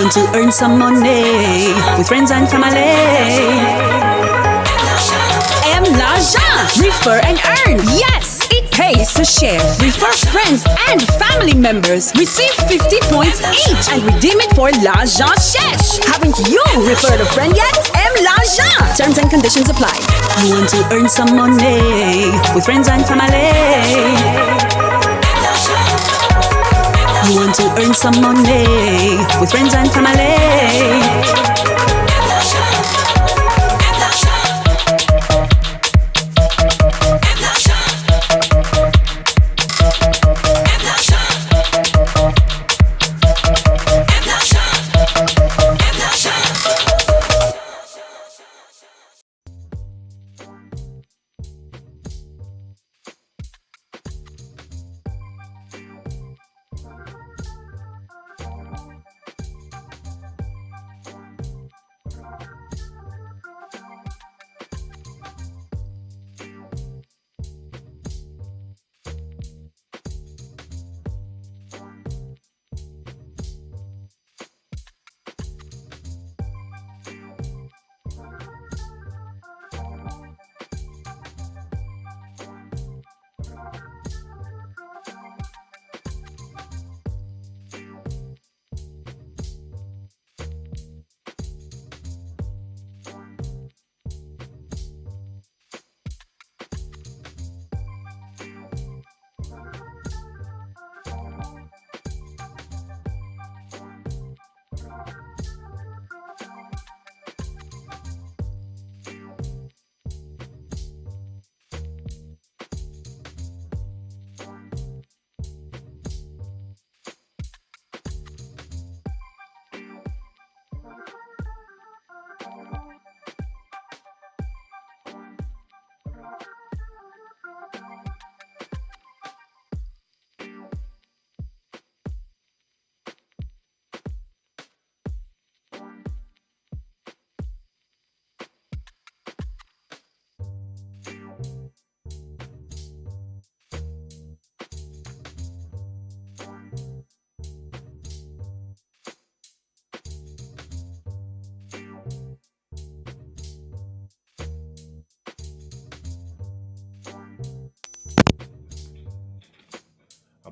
Want to earn some money with friends and family. Refer and earn. Yes, it pays to share. Refer friends and family members. Receive 50 points each and redeem it for L'Argent Shesh. Haven't you referred a friend yet? L'Argent. Terms and conditions apply. You want to earn some money with friends and family. You want to earn some money with friends and family.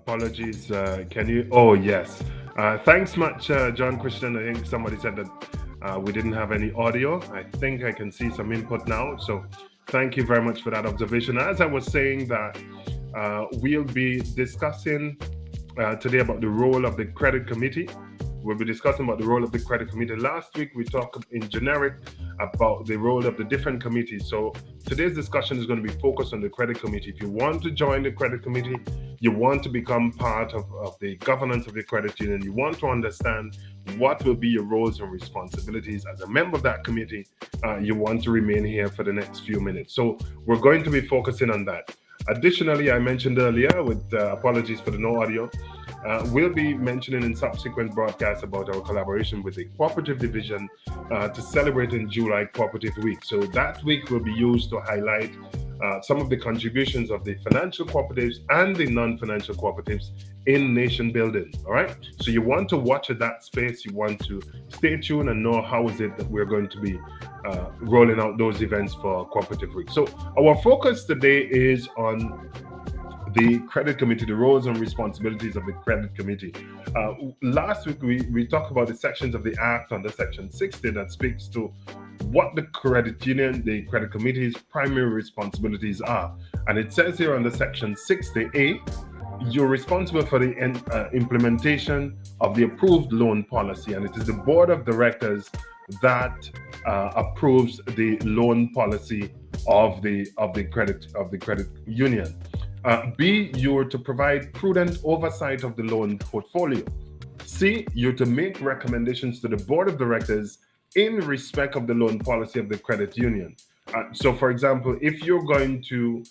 Apologies. Can you? Oh, yes. Thanks much, John Christian. I think somebody said that we didn't have any audio. I think I can see some input now. So thank you very much for that observation. As I was saying that we'll be discussing today about the role of the credit committee. We'll be discussing about the role of the credit committee. Last week, we talked in generic about the role of the different committees. So today's discussion is going to be focused on the credit committee. If you want to join the credit committee, you want to become part of the governance of the credit union, you want to understand what will be your roles and responsibilities as a member of that committee, you want to remain here for the next few minutes. So we're going to be focusing on that. Additionally, I mentioned earlier, with apologies for the no audio, we'll be mentioning in subsequent broadcasts about our collaboration with the Cooperative Division to celebrate in July Cooperative Week. So that week will be used to highlight some of the contributions of the financial cooperatives and the non-financial cooperatives in nation building. All right. So you want to watch at that space. You want to stay tuned and know how is it that we're going to be rolling out those events for Cooperative Week. So our focus today is on the credit committee, the roles and responsibilities of the credit committee. Last week, we talked about the sections of the Act under Section 60 that speaks to what the credit union, the credit committee's primary responsibilities are. And it says here under Section 60A, you're responsible for the implementation of the approved loan policy, and it is the board of directors that approves the loan policy of the credit union. B, you're to provide prudent oversight of the loan portfolio. C, you're to make recommendations to the board of directors in respect of the loan policy of the credit union. So, for example, if you're going to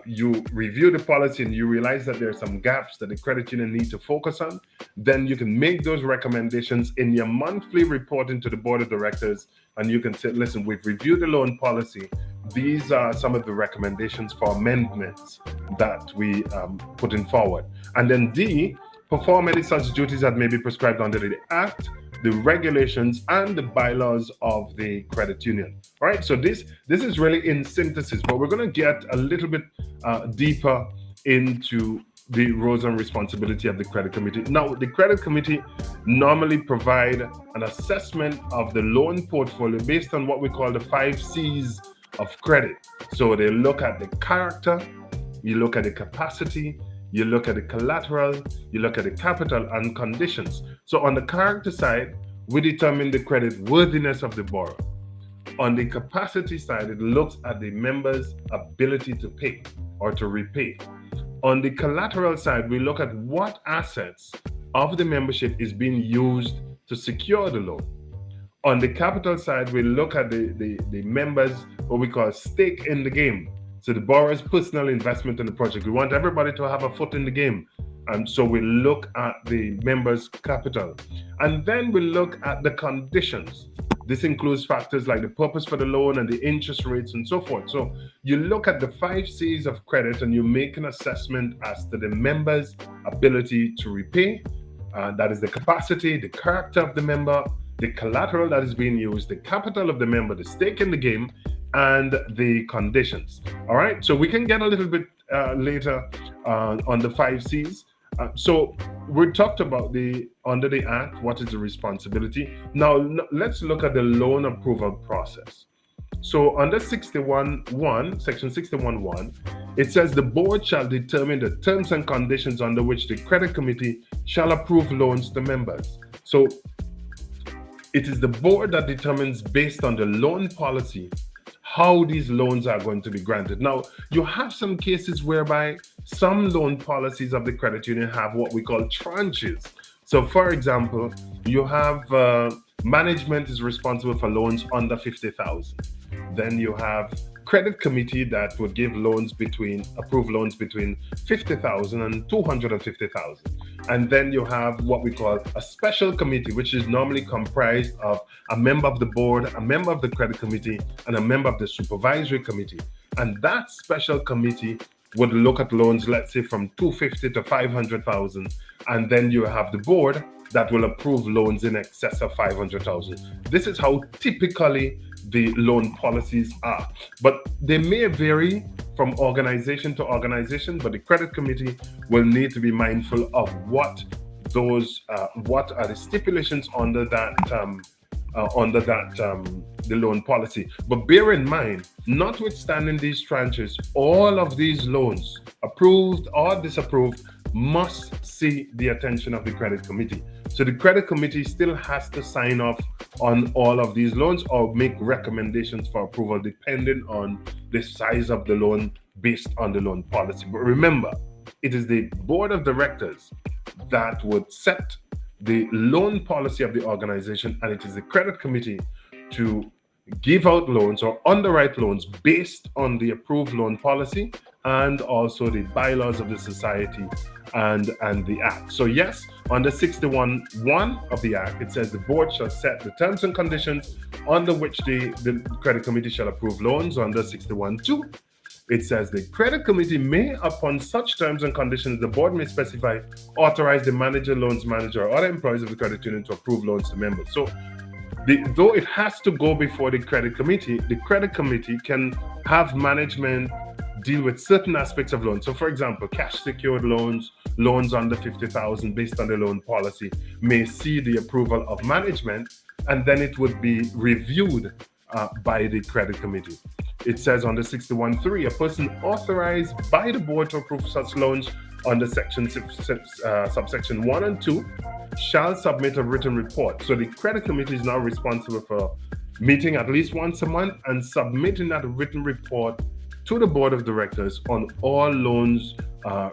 you review the policy and you realize that there are some gaps that the credit union need to focus on, then you can make those recommendations in your monthly reporting to the board of directors, and you can say, listen, we've reviewed the loan policy. These are some of the recommendations for amendments that we putting forward. And then D, perform any such duties that may be prescribed under the Act, the regulations, and the bylaws of the credit union. All right, so this is really in synthesis, but we're going to get a little bit deeper into the roles and responsibility of the credit committee. Now, the credit committee normally provide an assessment of the loan portfolio based on what we call the 5 C's of credit. So they look at the character, you look at the capacity, you look at the collateral, you look at the capital and conditions. So on the character side, we determine the credit worthiness of the borrower. On the capacity side, it looks at the member's ability to pay or to repay. On the collateral side, we look at what assets of the membership is being used to secure the loan. On the capital side, we look at the members, what we call stake in the game. So the borrower's personal investment in the project. We want everybody to have a foot in the game. And so we look at the members' capital. And then we look at the conditions. This includes factors like the purpose for the loan and the interest rates and so forth. So you look at the 5 C's of credit and you make an assessment as to the member's ability to repay. That is the capacity, the character of the member, the collateral that is being used, the capital of the member, the stake in the game, and the conditions. All right, so we can get a little bit later on the 5 C's. So we talked about under the Act, what is the responsibility. Now let's look at the loan approval process. So under 61.1, section 61.1, it says the board shall determine the terms and conditions under which the credit committee shall approve loans to members. So it is the board that determines, based on the loan policy, how these loans are going to be granted. Now, you have some cases whereby some loan policies of the credit union have what we call tranches. So, for example, you have management is responsible for loans under 50,000. Then you have credit committee that would give loans approve loans between 50,000 and 250,000. And then you have what we call a special committee, which is normally comprised of a member of the board, a member of the credit committee, and a member of the supervisory committee. And that special committee would look at loans, let's say from 250 to 500,000. And then you have the board that will approve loans in excess of 500,000. This is how typically the loan policies are. But they may vary from organization to organization, but the credit committee will need to be mindful of what are the stipulations under that the loan policy. But bear in mind, notwithstanding these tranches, all of these loans, approved or disapproved, must see the attention of the credit committee. So the credit committee still has to sign off on all of these loans or make recommendations for approval depending on the size of the loan based on the loan policy. But remember, it is the board of directors that would set the loan policy of the organization, and it is the credit committee to give out loans or underwrite loans based on the approved loan policy and also the bylaws of the society and the act. So yes, under 61.1 of the act, it says the board shall set the terms and conditions under which the credit committee shall approve loans. Under 61.2, it says the credit committee may, upon such terms and conditions, the board may specify, authorize the manager, loans manager, or other employees of the credit union to approve loans to members. So though it has to go before the credit committee can have management deal with certain aspects of loans. So for example, cash secured loans, loans under 50,000 based on the loan policy may see the approval of management, and then it would be reviewed by the credit committee. It says under 61.3, a person authorized by the board to approve such loans under subsection 1 and 2 shall submit a written report. So the credit committee is now responsible for meeting at least once a month and submitting that written report to the board of directors on all loans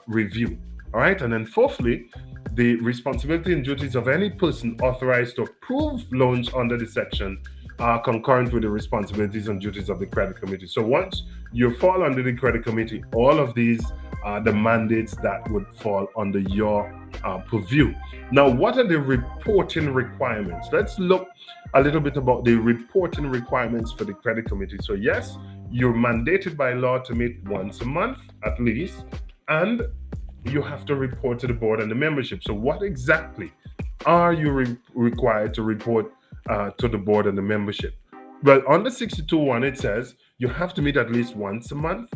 review. All right. And then fourthly, the responsibility and duties of any person authorized to approve loans under the section are concurrent with the responsibilities and duties of the credit committee. So once you fall under the credit committee, all of these are the mandates that would fall under your purview. Now, what are the reporting requirements? Let's look a little bit about the reporting requirements for the credit committee. So yes, you're mandated by law to meet once a month at least, and you have to report to the board and the membership. So what exactly are you required to report to the board and the membership? Well, under 62.1, it says you have to meet at least once a month.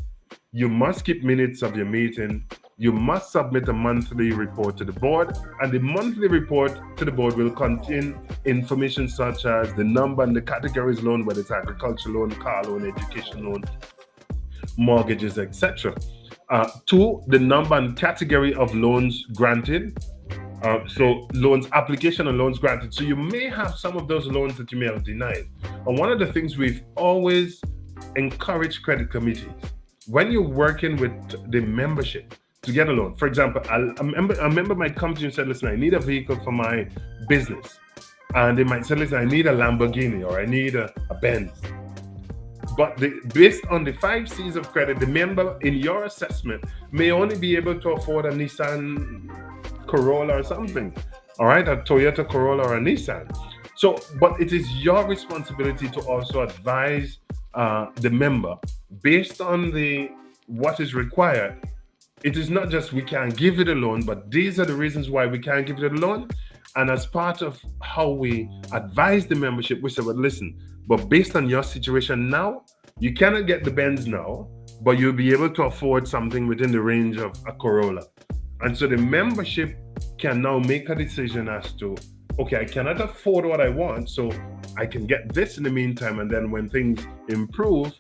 You must keep minutes of your meeting. You must submit a monthly report to the board, and the monthly report to the board will contain information such as the number and the categories loan, whether it's agriculture loan, car loan, education loan, mortgages, etc. 2, the number and category of loans granted. So loans application and loans granted. So you may have some of those loans that you may have denied. And one of the things we've always encouraged credit committees, when you're working with the membership to get a loan, for example, I remember my company said, listen, I need a vehicle for my business. And they might say, listen, I need a Lamborghini or I need a Benz. But based on the 5 C's of credit, the member in your assessment may only be able to afford a Nissan Corolla or something, all right, a Toyota Corolla or a Nissan. So, but it is your responsibility to also advise the member based on what is required. It is not just we can't give it a loan, but these are the reasons why we can't give it a loan. And as part of how we advise the membership, we say, well, listen, but based on your situation now, you cannot get the Benz now, but you'll be able to afford something within the range of a Corolla. And so the membership can now make a decision as to, okay, I cannot afford what I want, so I can get this in the meantime, and then when things improve,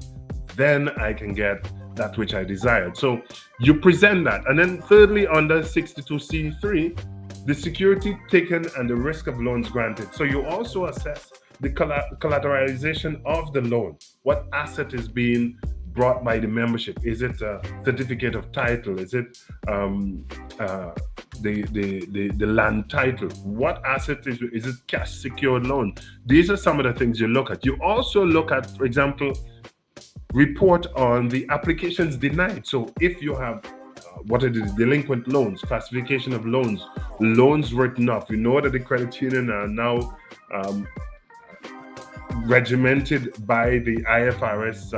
then I can get that which I desired. So you present that. And then thirdly, under 62C3, the security taken and the risk of loans granted. So you also assess the collateralization of the loan. What asset is being brought by the membership? Is it a certificate of title? Is it the land title? What asset is it? Cash secured loan? These are some of the things you look at. You also look at, for example, report on the applications denied. So if you have what are the delinquent loans, classification of loans, loans written off, you know that the credit union are now regimented by the IFRS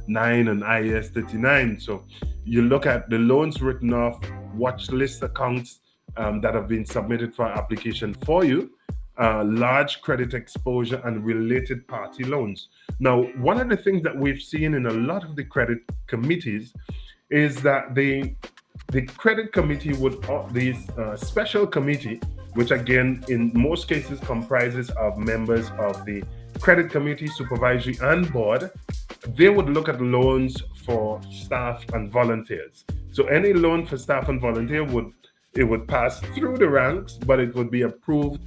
9 and IAS 39. So you look at the loans written off, watch list accounts that have been submitted for application for you. large credit exposure, and related party loans. Now, one of the things that we've seen in a lot of the credit committees is that the credit committee would this special committee, which again in most cases comprises of members of the credit committee, supervisory, and board. They would look at loans for staff and volunteers. So any loan for staff and volunteer would pass through the ranks, but it would be approved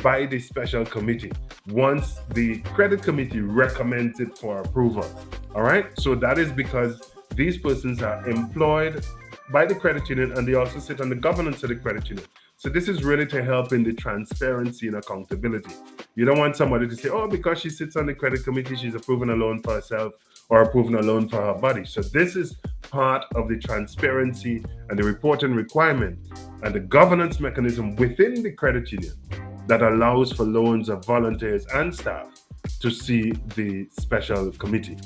by the special committee once the credit committee recommends it for approval. All right. So that is because these persons are employed by the credit union and they also sit on the governance of the credit union. So this is really to help in the transparency and accountability. You don't want somebody to say, oh, because she sits on the credit committee, she's approving a loan for herself or approving a loan for her body. So this is part of the transparency and the reporting requirement and the governance mechanism within the credit union that allows for loans of volunteers and staff to see the special committee.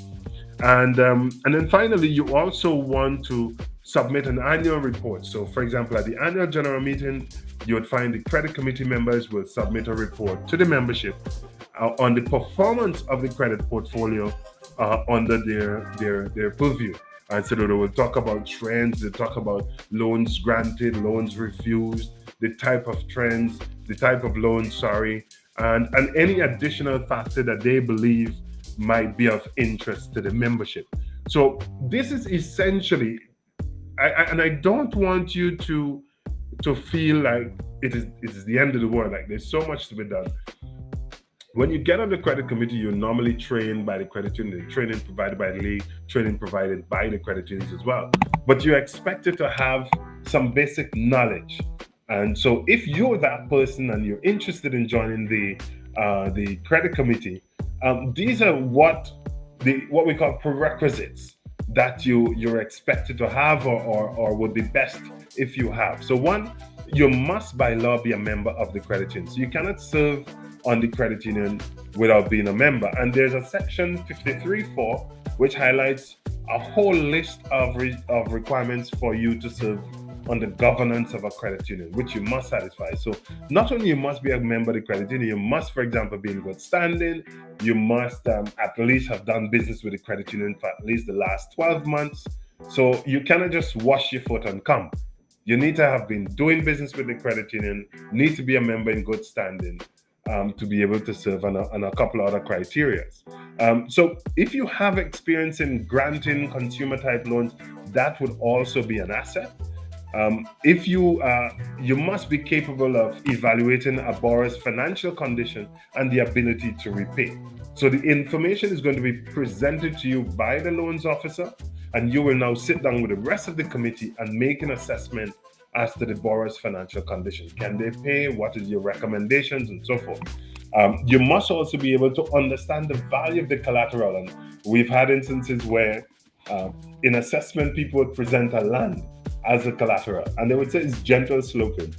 And then finally, you also want to submit an annual report. So, for example, at the annual general meeting, you would find the credit committee members will submit a report to the membership on the performance of the credit portfolio under their purview. And so they will talk about trends, they talk about loans granted, loans refused, the type of trends, the type of loans, and any additional factor that they believe might be of interest to the membership. So this is essentially, I don't want you to feel like it is the end of the world. Like there's so much to be done. When you get on the credit committee, you're normally trained by the credit union, training provided by the league, training provided by the credit unions as well. But you're expected to have some basic knowledge. And so if you're that person and you're interested in joining the credit committee, these are what we call prerequisites that you're expected to have or would be best if you have. So one, you must by law be a member of the credit union. So you cannot serve on the credit union without being a member. And there's a section 53.4 which highlights a whole list of requirements for you to serve on the governance of a credit union, which you must satisfy. So not only you must be a member of the credit union, you must, for example, be in good standing. You must at least have done business with the credit union for at least the last 12 months. So you cannot just wash your foot and come. You need to have been doing business with the credit union, need to be a member in good standing to be able to serve on a couple of other criteria. So if you have experience in granting consumer type loans, that would also be an asset. If you must be capable of evaluating a borrower's financial condition and the ability to repay. So the information is going to be presented to you by the loans officer, and you will now sit down with the rest of the committee and make an assessment as to the borrower's financial condition. Can they pay? What is your recommendations and so forth? You must also be able to understand the value of the collateral. And we've had instances where in assessment, people would present a land as a collateral, and they would say it's gentle sloping.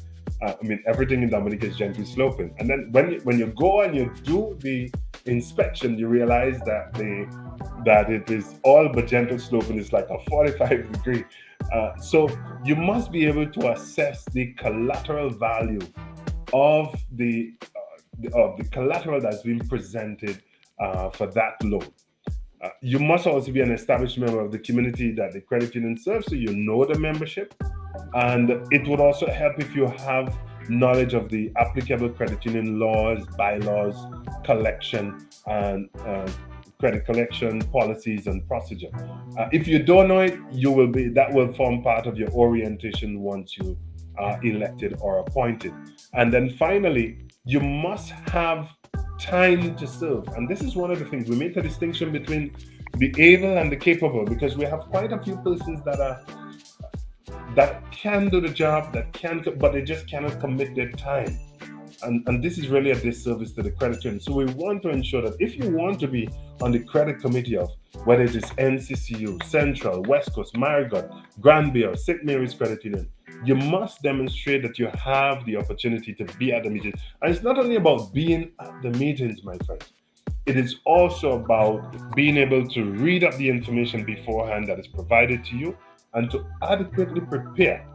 Everything in Dominica is gently sloping. And then when you go and you do the inspection, you realize that it is all but gentle sloping. It's like a 45 degree. So you must be able to assess the collateral value of the collateral that's been presented for that loan. You must also be an established member of the community that the credit union serves, so you know the membership. And it would also help if you have knowledge of the applicable credit union laws, bylaws, collection, and credit collection policies and procedure. If you don't know it, that will form part of your orientation once you are elected or appointed. And then finally, you must have time to serve. And this is one of the things we make a distinction between the able and the capable, because we have quite a few persons that can do the job, but they just cannot commit their time. And this is really a disservice to the credit union. So we want to ensure that if you want to be on the credit committee of whether it is NCCU, Central, West Coast, Marigot, Granby, or St. Mary's Credit Union, you must demonstrate that you have the opportunity to be at the meeting. And it's not only about being at the meetings, my friends. It is also about being able to read up the information beforehand that is provided to you and to adequately prepare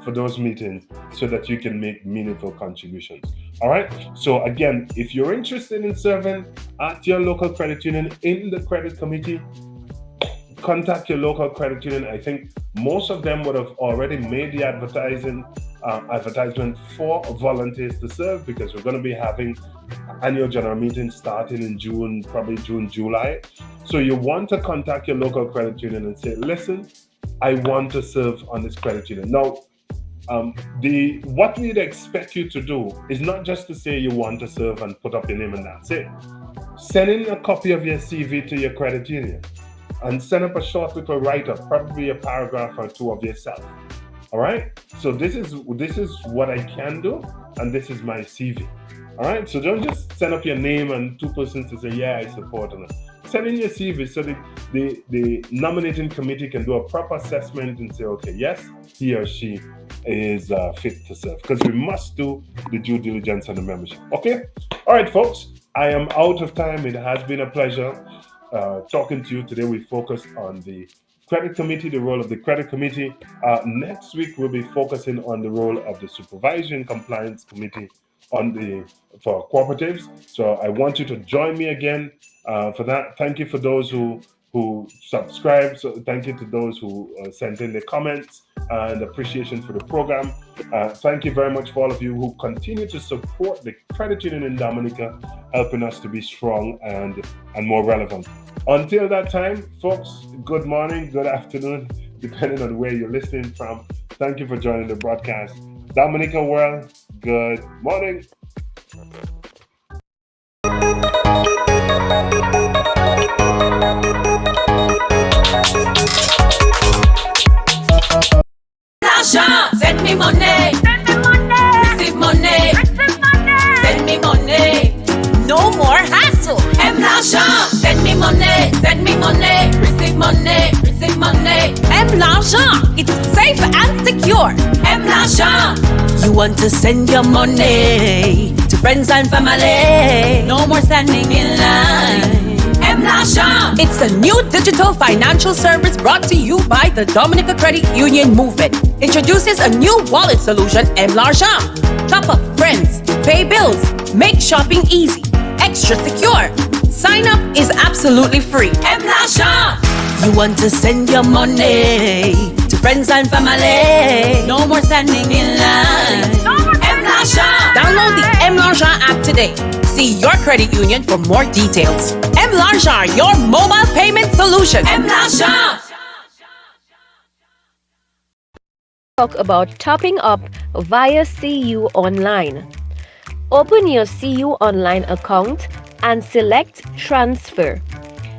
for those meetings so that you can make meaningful contributions. All right. So again, if you're interested in serving at your local credit union in the credit committee, contact your local credit union. I think most of them would have already made the advertisement for volunteers to serve, because we're going to be having annual general meeting starting in June, probably June, July. So you want to contact your local credit union and say, listen, I want to serve on this credit union. Now, what we'd expect you to do is not just to say you want to serve and put up your name and that's it. Send in a copy of your CV to your credit union and send up a short little write-up, probably a paragraph or two of yourself. All right. So this is what I can do, and this is my CV. All right. So don't just send up your name and two persons to say, yeah, I support it. Send in your CV so that the nominating committee can do a proper assessment and say, okay, yes, he or she is fit to serve, because we must do the due diligence on the membership. Okay. All right, folks. I am out of time. It has been a pleasure talking to you today. We focused on the credit committee, the role of the credit committee. Next week, we'll be focusing on the role of the supervision compliance committee for cooperatives. So I want you to join me again for that. Thank you for those who subscribed. So thank you to those who sent in the comments and appreciation for the program. Thank you very much for all of you who continue to support the credit union in Dominica, helping us to be strong and more relevant. Until that time, folks, good morning, good afternoon, depending on where you're listening from. Thank you for joining the broadcast. Dominica World, good morning. Send me money. Receive money. Send me money. No more hassle. L'argent. Send me money. Send me money. Receive money. Receive money. L'argent. It's safe and secure. L'argent. You want to send your money to friends and family. No more standing in line. L'argent. It's a new digital financial service brought to you by the Dominica Credit Union Movement. Introduces a new wallet solution, L'argent. Top up friends, pay bills, make shopping easy, extra secure. Sign up is absolutely free. L'argent. You want to send your money to friends and family. No more standing in line. L'argent. Download the L'argent app today. See your credit union for more details. L'argent, your mobile payment solution. L'argent. Talk about topping up via CU Online. Open your CU Online account and select Transfer.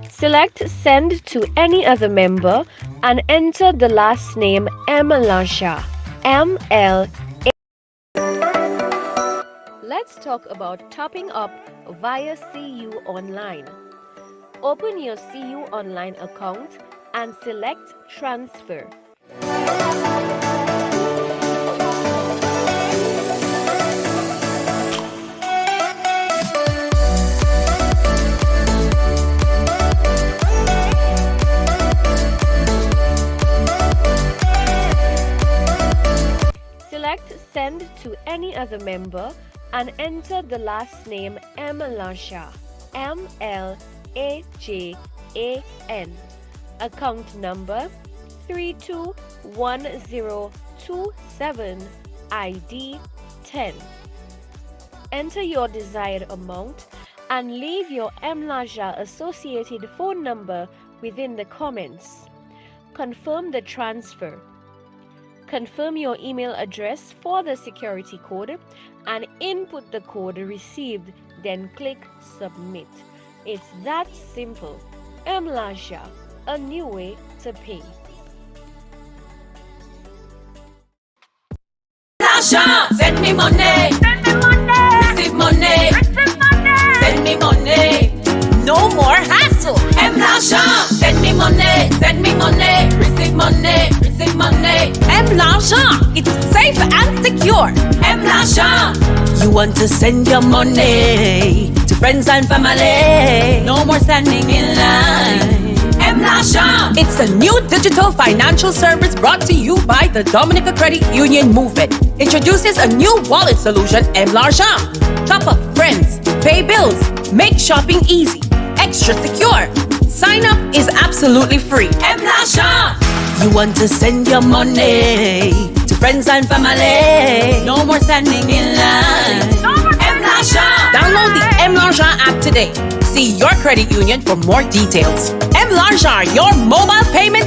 Select Send to any other member and enter the last name L'argent. M-L-A. Let's talk about topping up via CU Online. Open your CU Online account and select Transfer. Select Send to any other member and enter the last name L'argent. M-L-A-J-A-N. Account number 321027, ID 10. Enter your desired amount and leave your L'argent associated phone number within the comments. Confirm the transfer. Confirm your email address for the security code and input the code received, then click Submit. It's that simple. L'argent, a new way to pay. L'argent. Send me money. Receive money. Send me money. No more hassle. L'argent. Send me money. Send me money. Receive money. Receive money. L'argent. It's safe and secure. L'argent. You want to send your money to friends and family. No more standing in line. M-L'argent. It's a new digital financial service brought to you by the Dominica Credit Union Movement. Introduces a new wallet solution, M-L'argent. Top up friends, pay bills, make shopping easy, extra secure. Sign up is absolutely free. M-L'argent. You want to send your money to friends and family. No more standing in line. M-L'argent. Download the M-L'argent app today. See your credit union for more details. M-L'argent, your mobile payment